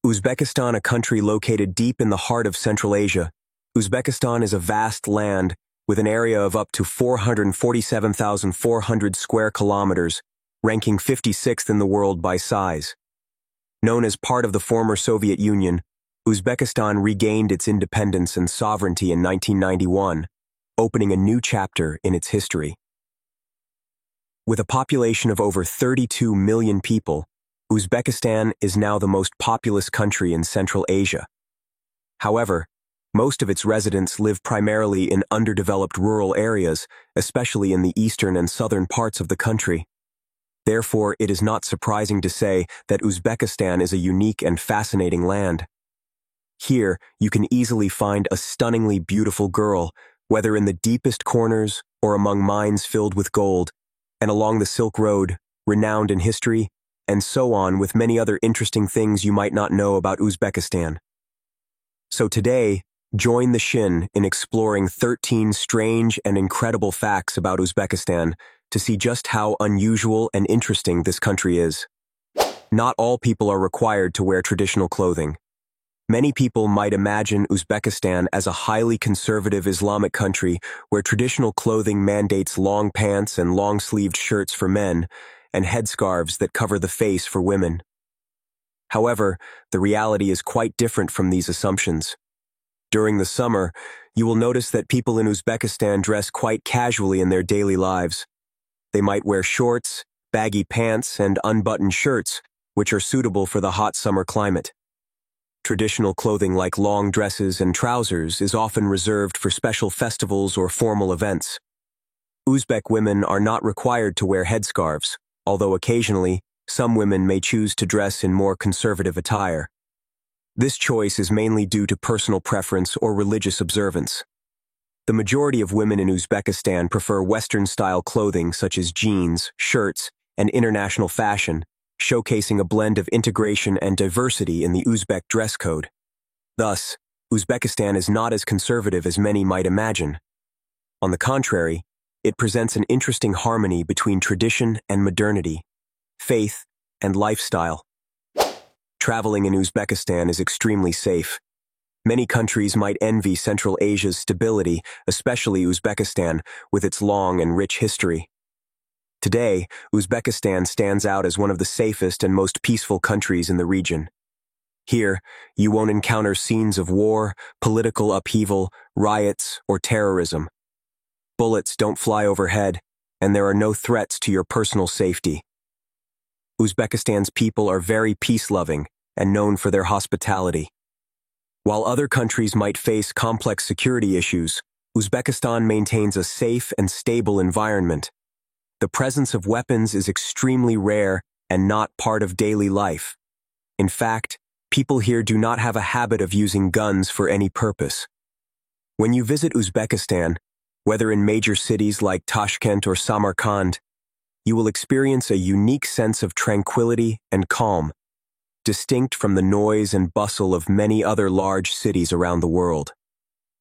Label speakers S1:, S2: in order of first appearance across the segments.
S1: Uzbekistan, a country located deep in the heart of Central Asia. Uzbekistan is a vast land with an area of up to 447,400 square kilometers, ranking 56th in the world by size. Known as part of the former Soviet Union, Uzbekistan regained its independence and sovereignty in 1991, opening a new chapter in its history. With a population of over 32 million people, Uzbekistan is now the most populous country in Central Asia. However, most of its residents live primarily in underdeveloped rural areas, especially in the eastern and southern parts of the country. Therefore, it is not surprising to say that Uzbekistan is a unique and fascinating land. Here, you can easily find a stunningly beautiful girl, whether in the deepest corners or among mines filled with gold, and along the Silk Road, renowned in history, and so on with many other interesting things you might not know about Uzbekistan. So today, join the Shin in exploring 13 strange and incredible facts about Uzbekistan to see just how unusual and interesting this country is. Not all people are required to wear traditional clothing. Many people might imagine Uzbekistan as a highly conservative Islamic country where traditional clothing mandates long pants and long-sleeved shirts for men and headscarves that cover the face for women. However, the reality is quite different from these assumptions. During the summer, you will notice that people in Uzbekistan dress quite casually in their daily lives. They might wear shorts, baggy pants, and unbuttoned shirts, which are suitable for the hot summer climate. Traditional clothing like long dresses and trousers is often reserved for special festivals or formal events. Uzbek women are not required to wear headscarves, although occasionally, some women may choose to dress in more conservative attire. This choice is mainly due to personal preference or religious observance. The majority of women in Uzbekistan prefer Western-style clothing such as jeans, shirts, and international fashion, showcasing a blend of integration and diversity in the Uzbek dress code. Thus, Uzbekistan is not as conservative as many might imagine. On the contrary, it presents an interesting harmony between tradition and modernity, faith and lifestyle. Traveling in Uzbekistan is extremely safe. Many countries might envy Central Asia's stability, especially Uzbekistan, with its long and rich history. Today, Uzbekistan stands out as one of the safest and most peaceful countries in the region. Here, you won't encounter scenes of war, political upheaval, riots, or terrorism. Bullets don't fly overhead, and there are no threats to your personal safety. Uzbekistan's people are very peace-loving and known for their hospitality. While other countries might face complex security issues, Uzbekistan maintains a safe and stable environment. The presence of weapons is extremely rare and not part of daily life. In fact, people here do not have a habit of using guns for any purpose. When you visit Uzbekistan, whether in major cities like Tashkent or Samarkand, you will experience a unique sense of tranquility and calm, distinct from the noise and bustle of many other large cities around the world.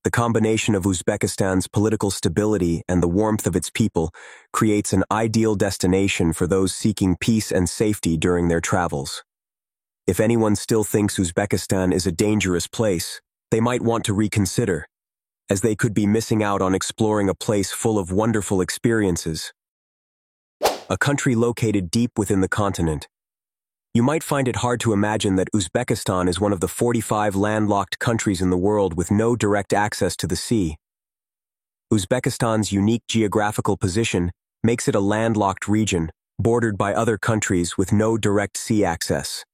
S1: The combination of Uzbekistan's political stability and the warmth of its people creates an ideal destination for those seeking peace and safety during their travels. If anyone still thinks Uzbekistan is a dangerous place, they might want to reconsider, as they could be missing out on exploring a place full of wonderful experiences. A country located deep within the continent. You might find it hard to imagine that Uzbekistan is one of the 45 landlocked countries in the world with no direct access to the sea. Uzbekistan's unique geographical position makes it a landlocked region, bordered by other countries with no direct sea access.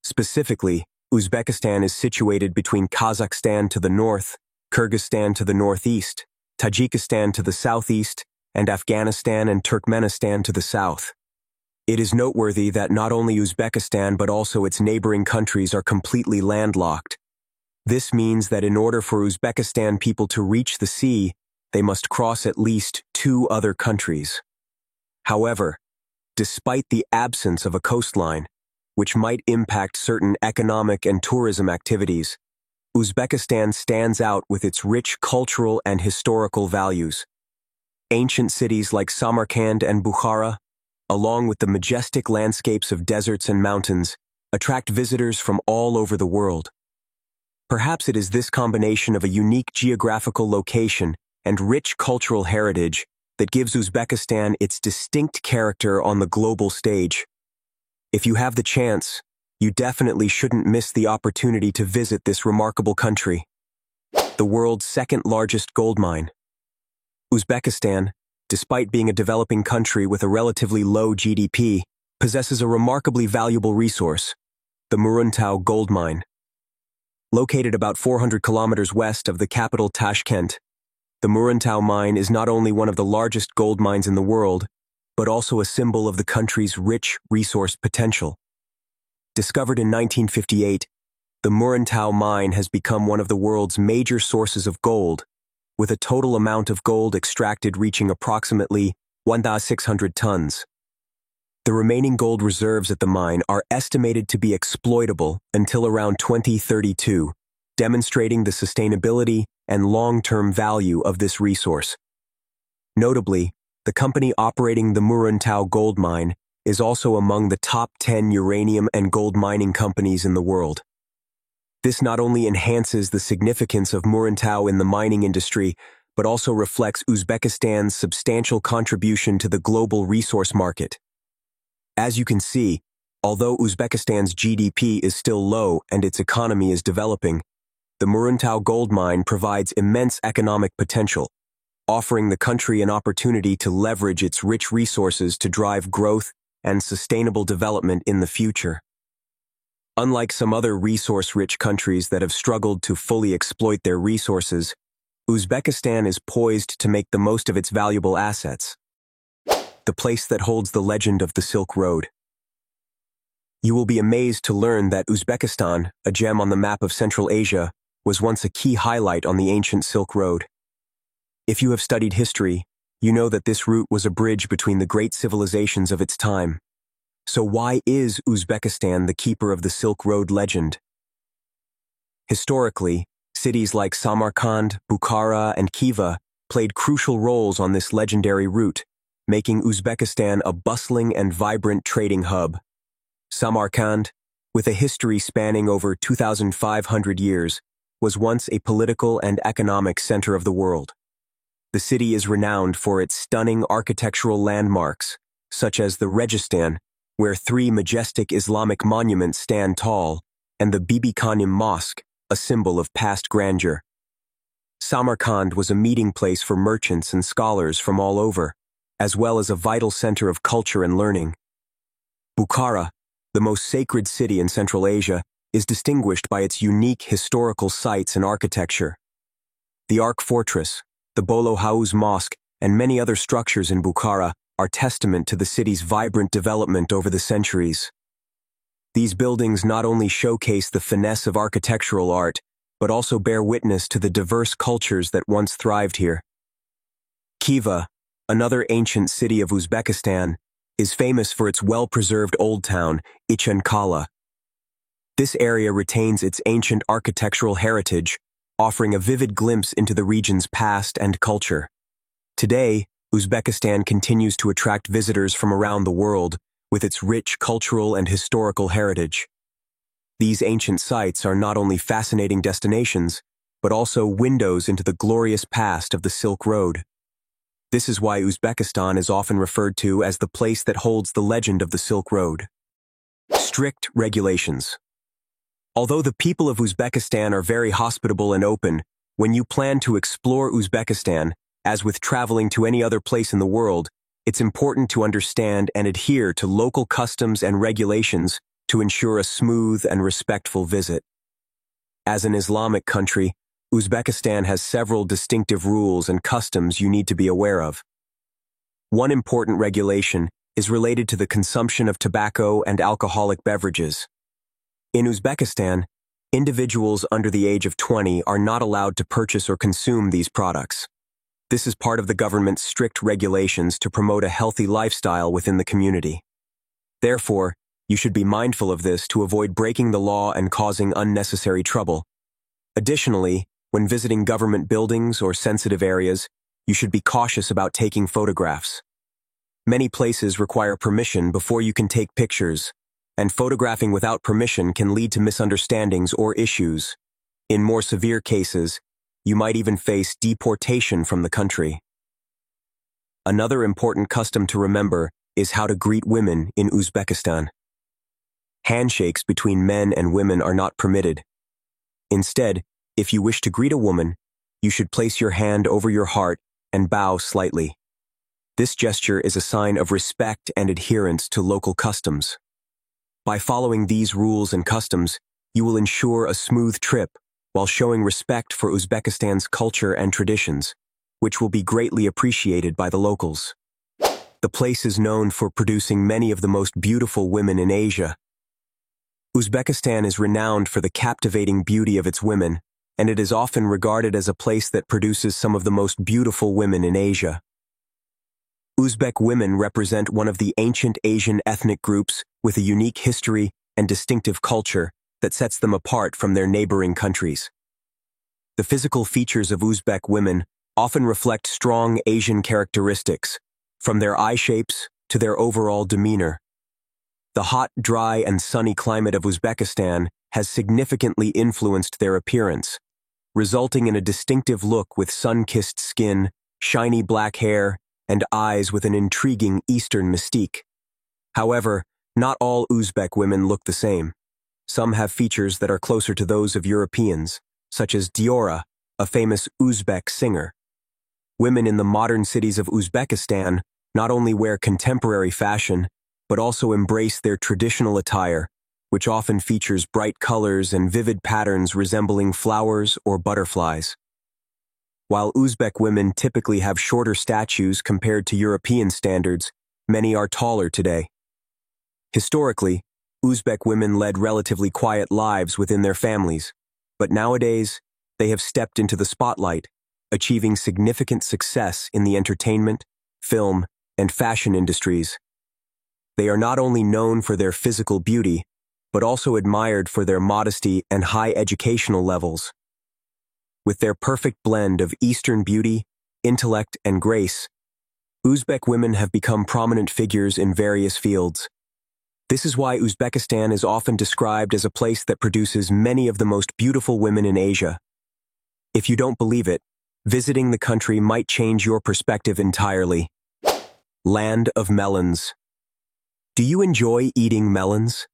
S1: Specifically, Uzbekistan is situated between Kazakhstan to the north, Kyrgyzstan to the northeast, Tajikistan to the southeast, and Afghanistan and Turkmenistan to the south. It is noteworthy that not only Uzbekistan but also its neighboring countries are completely landlocked. This means that in order for Uzbekistan people to reach the sea, they must cross at least 2 other countries. However, despite the absence of a coastline, which might impact certain economic and tourism activities, Uzbekistan stands out with its rich cultural and historical values. Ancient cities like Samarkand and Bukhara, along with the majestic landscapes of deserts and mountains, attract visitors from all over the world. Perhaps it is this combination of a unique geographical location and rich cultural heritage that gives Uzbekistan its distinct character on the global stage. If you have the chance, you definitely shouldn't miss the opportunity to visit this remarkable country. The world's second largest gold mine. Uzbekistan, despite being a developing country with a relatively low GDP, possesses a remarkably valuable resource, the Muruntau gold mine. Located about 400 kilometers west of the capital Tashkent, the Muruntau mine is not only one of the largest gold mines in the world, but also a symbol of the country's rich resource potential. Discovered in 1958, the Muruntau mine has become one of the world's major sources of gold, with a total amount of gold extracted reaching approximately 1,600 tons. The remaining gold reserves at the mine are estimated to be exploitable until around 2032, demonstrating the sustainability and long-term value of this resource. Notably, the company operating the Muruntau gold mine is also among the top 10 uranium and gold mining companies in the world. This not only enhances the significance of Muruntau in the mining industry, but also reflects Uzbekistan's substantial contribution to the global resource market. As you can see, although Uzbekistan's GDP is still low and its economy is developing, the Muruntau gold mine provides immense economic potential, offering the country an opportunity to leverage its rich resources to drive growth and sustainable development in the future. Unlike some other resource-rich countries that have struggled to fully exploit their resources, Uzbekistan is poised to make the most of its valuable assets. The place that holds the legend of the Silk Road. You will be amazed to learn that Uzbekistan, a gem on the map of Central Asia, was once a key highlight on the ancient Silk Road. If you have studied history, you know that this route was a bridge between the great civilizations of its time. So why is Uzbekistan the keeper of the Silk Road legend? Historically, cities like Samarkand, Bukhara, and Khiva played crucial roles on this legendary route, making Uzbekistan a bustling and vibrant trading hub. Samarkand, with a history spanning over 2,500 years, was once a political and economic center of the world. The city is renowned for its stunning architectural landmarks, such as the Registan, where 3 majestic Islamic monuments stand tall, and the Bibi Khanim Mosque, a symbol of past grandeur. Samarkand was a meeting place for merchants and scholars from all over, as well as a vital center of culture and learning. Bukhara, the most sacred city in Central Asia, is distinguished by its unique historical sites and architecture. The Ark Fortress, the Bolo Hauz Mosque, and many other structures in Bukhara are testament to the city's vibrant development over the centuries. These buildings not only showcase the finesse of architectural art, but also bear witness to the diverse cultures that once thrived here. Khiva, another ancient city of Uzbekistan, is famous for its well-preserved old town, Ichan Kala. This area retains its ancient architectural heritage, offering a vivid glimpse into the region's past and culture. Today, Uzbekistan continues to attract visitors from around the world with its rich cultural and historical heritage. These ancient sites are not only fascinating destinations, but also windows into the glorious past of the Silk Road. This is why Uzbekistan is often referred to as the place that holds the legend of the Silk Road. Strict regulations. Although the people of Uzbekistan are very hospitable and open, when you plan to explore Uzbekistan, as with traveling to any other place in the world, it's important to understand and adhere to local customs and regulations to ensure a smooth and respectful visit. As an Islamic country, Uzbekistan has several distinctive rules and customs you need to be aware of. One important regulation is related to the consumption of tobacco and alcoholic beverages. In Uzbekistan, individuals under the age of 20 are not allowed to purchase or consume these products. This is part of the government's strict regulations to promote a healthy lifestyle within the community. Therefore, you should be mindful of this to avoid breaking the law and causing unnecessary trouble. Additionally, when visiting government buildings or sensitive areas, you should be cautious about taking photographs. Many places require permission before you can take pictures, and photographing without permission can lead to misunderstandings or issues. In more severe cases, you might even face deportation from the country. Another important custom to remember is how to greet women in Uzbekistan. Handshakes between men and women are not permitted. Instead, if you wish to greet a woman, you should place your hand over your heart and bow slightly. This gesture is a sign of respect and adherence to local customs. By following these rules and customs, you will ensure a smooth trip while showing respect for Uzbekistan's culture and traditions, which will be greatly appreciated by the locals. The place is known for producing many of the most beautiful women in Asia. Uzbekistan is renowned for the captivating beauty of its women, and it is often regarded as a place that produces some of the most beautiful women in Asia. Uzbek women represent one of the ancient Asian ethnic groups with a unique history and distinctive culture that sets them apart from their neighboring countries. The physical features of Uzbek women often reflect strong Asian characteristics, from their eye shapes to their overall demeanor. The hot, dry, and sunny climate of Uzbekistan has significantly influenced their appearance, resulting in a distinctive look with sun-kissed skin, shiny black hair, and eyes with an intriguing Eastern mystique. However, not all Uzbek women look the same. Some have features that are closer to those of Europeans, such as Diora, a famous Uzbek singer. Women in the modern cities of Uzbekistan not only wear contemporary fashion, but also embrace their traditional attire, which often features bright colors and vivid patterns resembling flowers or butterflies. While Uzbek women typically have shorter statues compared to European standards, many are taller today. Historically, Uzbek women led relatively quiet lives within their families, but nowadays, they have stepped into the spotlight, achieving significant success in the entertainment, film, and fashion industries. They are not only known for their physical beauty, but also admired for their modesty and high educational levels. With their perfect blend of Eastern beauty, intellect, and grace, Uzbek women have become prominent figures in various fields. This is why Uzbekistan is often described as a place that produces many of the most beautiful women in Asia. If you don't believe it, visiting the country might change your perspective entirely. Land of melons. Do you enjoy eating melons?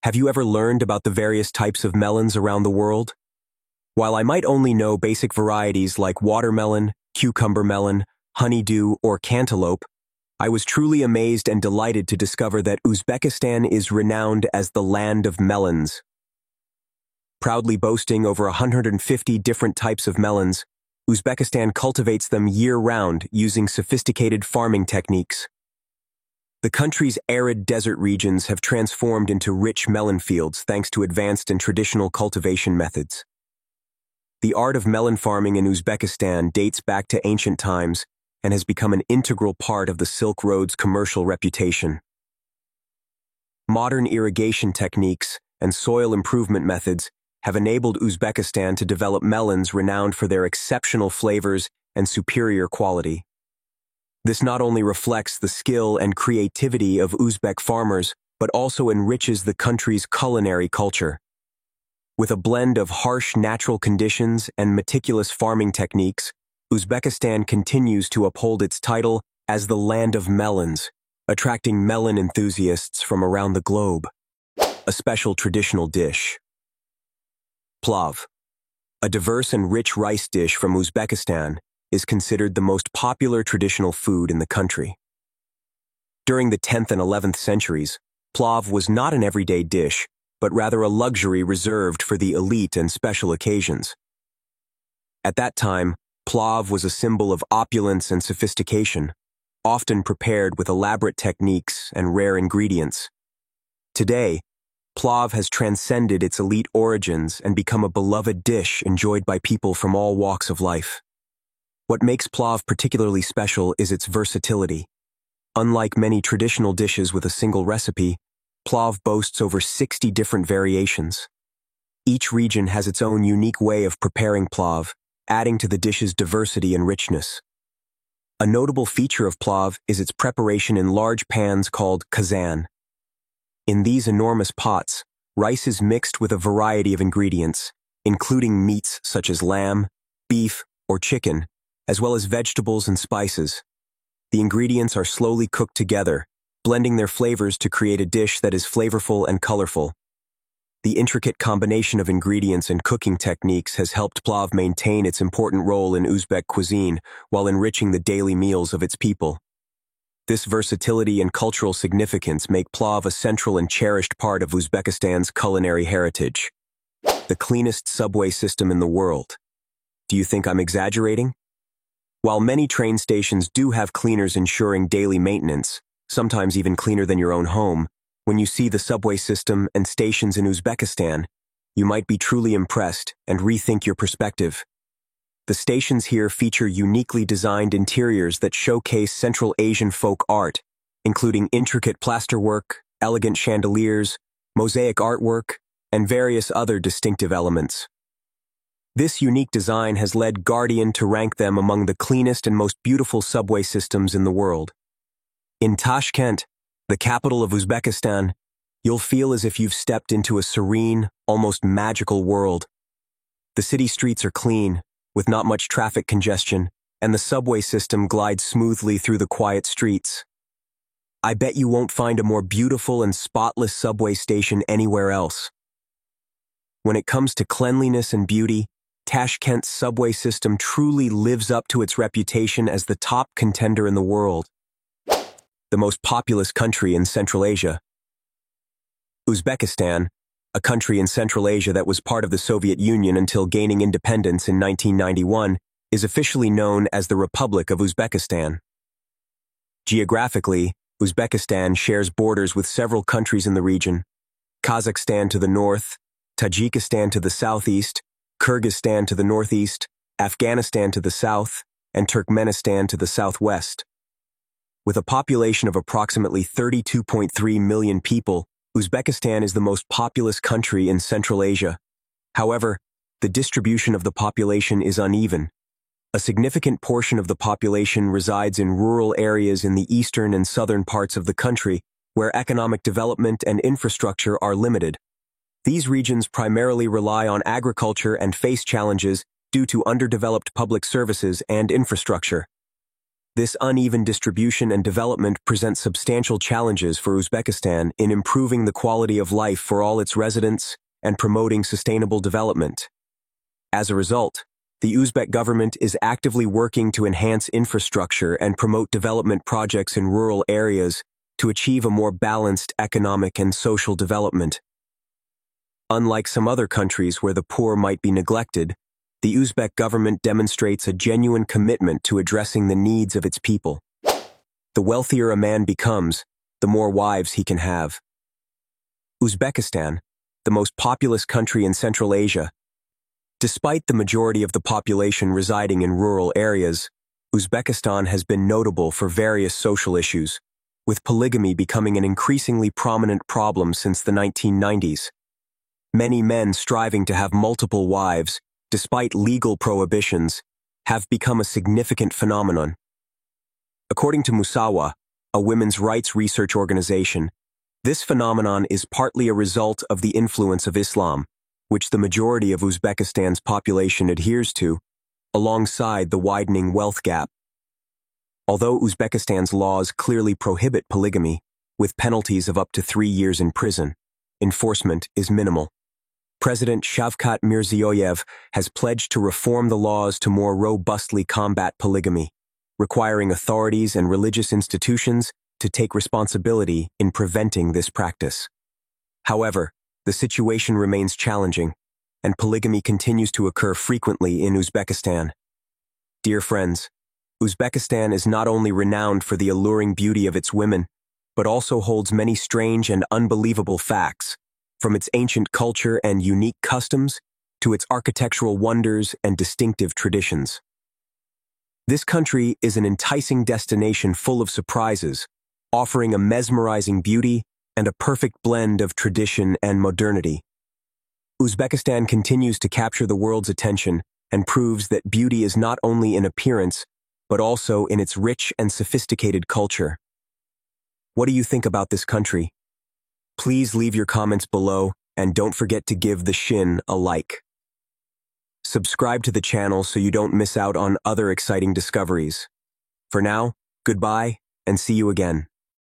S1: Have you ever learned about the various types of melons around the world? While I might only know basic varieties like watermelon, cucumber melon, honeydew, or cantaloupe, I was truly amazed and delighted to discover that Uzbekistan is renowned as the land of melons. Proudly boasting over 150 different types of melons, Uzbekistan cultivates them year-round using sophisticated farming techniques. The country's arid desert regions have transformed into rich melon fields thanks to advanced and traditional cultivation methods. The art of melon farming in Uzbekistan dates back to ancient times and has become an integral part of the Silk Road's commercial reputation. Modern irrigation techniques and soil improvement methods have enabled Uzbekistan to develop melons renowned for their exceptional flavors and superior quality. This not only reflects the skill and creativity of Uzbek farmers, but also enriches the country's culinary culture. With a blend of harsh natural conditions and meticulous farming techniques, Uzbekistan continues to uphold its title as the land of melons, attracting melon enthusiasts from around the globe. A special traditional dish. Plav. A diverse and rich rice dish from Uzbekistan is considered the most popular traditional food in the country. During the 10th and 11th centuries, plav was not an everyday dish, but rather a luxury reserved for the elite and special occasions. At that time, plav was a symbol of opulence and sophistication, often prepared with elaborate techniques and rare ingredients. Today, plav has transcended its elite origins and become a beloved dish enjoyed by people from all walks of life. What makes plav particularly special is its versatility. Unlike many traditional dishes with a single recipe, plav boasts over 60 different variations. Each region has its own unique way of preparing plav, adding to the dish's diversity and richness. A notable feature of plav is its preparation in large pans called kazan. In these enormous pots, rice is mixed with a variety of ingredients, including meats such as lamb, beef, or chicken, as well as vegetables and spices. The ingredients are slowly cooked together, blending their flavors to create a dish that is flavorful and colorful. The intricate combination of ingredients and cooking techniques has helped plov maintain its important role in Uzbek cuisine while enriching the daily meals of its people. This versatility and cultural significance make plov a central and cherished part of Uzbekistan's culinary heritage. The cleanest subway system in the world. Do you think I'm exaggerating? While many train stations do have cleaners ensuring daily maintenance, sometimes even cleaner than your own home, when you see the subway system and stations in Uzbekistan, you might be truly impressed and rethink your perspective. The stations here feature uniquely designed interiors that showcase Central Asian folk art, including intricate plasterwork, elegant chandeliers, mosaic artwork, and various other distinctive elements. This unique design has led Guardian to rank them among the cleanest and most beautiful subway systems in the world. In Tashkent, the capital of Uzbekistan, you'll feel as if you've stepped into a serene, almost magical world. The city streets are clean, with not much traffic congestion, and the subway system glides smoothly through the quiet streets. I bet you won't find a more beautiful and spotless subway station anywhere else. When it comes to cleanliness and beauty, Tashkent's subway system truly lives up to its reputation as the top contender in the world. The most populous country in Central Asia. Uzbekistan, a country in Central Asia that was part of the Soviet Union until gaining independence in 1991, is officially known as the Republic of Uzbekistan. Geographically, Uzbekistan shares borders with several countries in the region: Kazakhstan to the north, Tajikistan to the southeast, Kyrgyzstan to the northeast, Afghanistan to the south, and Turkmenistan to the southwest. With a population of approximately 32.3 million people, Uzbekistan is the most populous country in Central Asia. However, the distribution of the population is uneven. A significant portion of the population resides in rural areas in the eastern and southern parts of the country, where economic development and infrastructure are limited. These regions primarily rely on agriculture and face challenges due to underdeveloped public services and infrastructure. This uneven distribution and development presents substantial challenges for Uzbekistan in improving the quality of life for all its residents and promoting sustainable development. As a result, the Uzbek government is actively working to enhance infrastructure and promote development projects in rural areas to achieve a more balanced economic and social development. Unlike some other countries where the poor might be neglected, the Uzbek government demonstrates a genuine commitment to addressing the needs of its people. The wealthier a man becomes, the more wives he can have. Uzbekistan, the most populous country in Central Asia. Despite the majority of the population residing in rural areas, Uzbekistan has been notable for various social issues, with polygamy becoming an increasingly prominent problem since the 1990s. Many men striving to have multiple wives, despite legal prohibitions, have become a significant phenomenon. According to Musawa, a women's rights research organization, this phenomenon is partly a result of the influence of Islam, which the majority of Uzbekistan's population adheres to, alongside the widening wealth gap. Although Uzbekistan's laws clearly prohibit polygamy, with penalties of up to 3 years in prison, enforcement is minimal. President Shavkat Mirziyoyev has pledged to reform the laws to more robustly combat polygamy, requiring authorities and religious institutions to take responsibility in preventing this practice. However, the situation remains challenging, and polygamy continues to occur frequently in Uzbekistan. Dear friends, Uzbekistan is not only renowned for the alluring beauty of its women, but also holds many strange and unbelievable facts, from its ancient culture and unique customs to its architectural wonders and distinctive traditions. This country is an enticing destination full of surprises, offering a mesmerizing beauty and a perfect blend of tradition and modernity. Uzbekistan continues to capture the world's attention and proves that beauty is not only in appearance, but also in its rich and sophisticated culture. What do you think about this country? Please leave your comments below and don't forget to give the Shin a like. Subscribe to the channel so you don't miss out on other exciting discoveries. For now, goodbye and see you again.